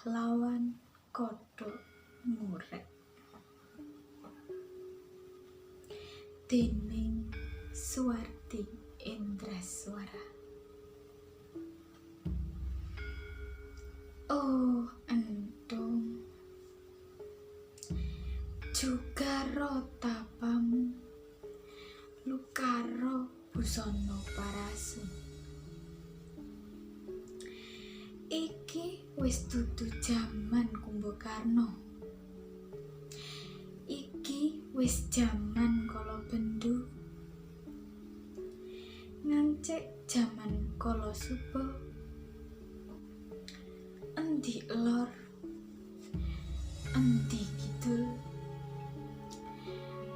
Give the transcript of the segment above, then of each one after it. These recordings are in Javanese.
Pahlawan Kodhok Ngorèk déning Suwardi Indraswara. Oh entung Jugara tapamu Lukaro busana parasu. Iki wis dudu jaman Kumbakarna. Iki wis jaman Kalabendu. Ngancik jaman Kalasuba. Endi lor, endi kidul,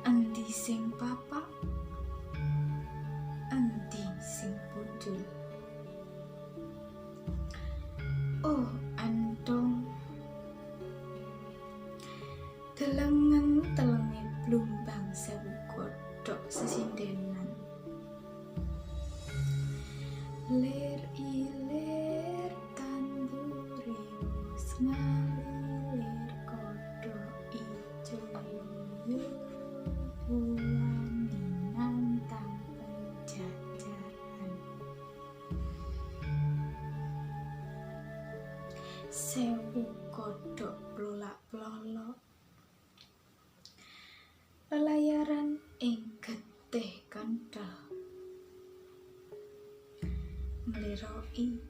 endi sing papak, endi sing punjul. Oh entung delengen-telenge blumbang sewu godhok sesindenan. Lir ilir tanduri wis ngalilir kodhok ijo yuyu buwani nantang penjajahan. Sewu kodhok plolak-plolok lelayaran ing getih kenthel mliroki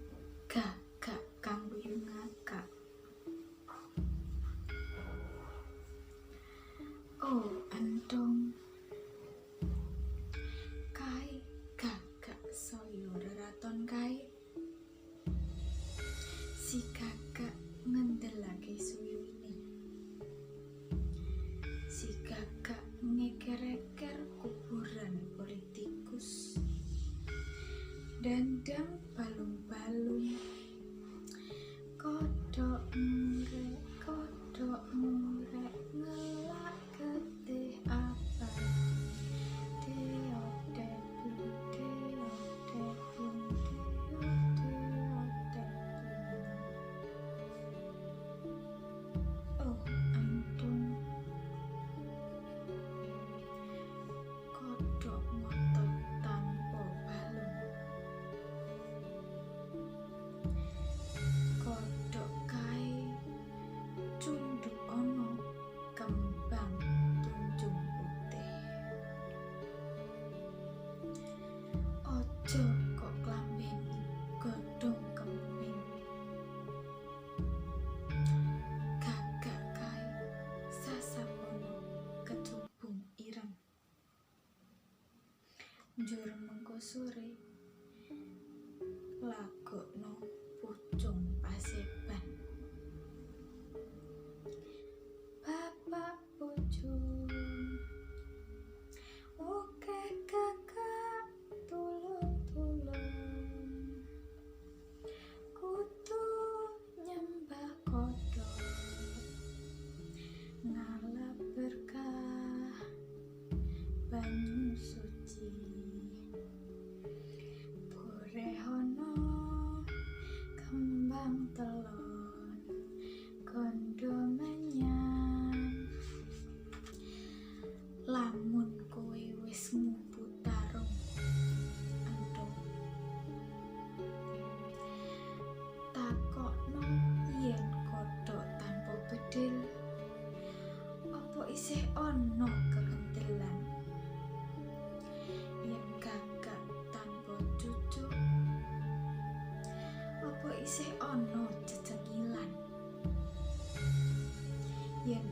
gagak kang ngakak. Oh entung kae gagak saya reraton kae. Si gagak ngendelake suwiwine. Si gagak ngeker-eker kuburan politikus. Dandang balung-balung. Kodhok ngorèk ngelak getih abang. Deot-deplung, deot-deplung, deot-deplung. Oh entung kodhok ngotot tanpa balung. Kodhok kae cundhuk ana kembang tunjung putih. Aja kok klambeni godhong kemping. Gagak kae sasapono kecubung ireng. Njur mengko sore lagokno pucung paseban. Bapak pucung oke kakak tulung-tulung kudu nyembah kodhok ngalap berkah banyu suci. Borehono kembang telon kondo menyan. Lamun kowe wis ngubu tarung entung takokno yen kodhok tanpa bedil apa isih ana kekentelan. Yen gagak tanpa cucuk apa isih ana cecengilan. Yen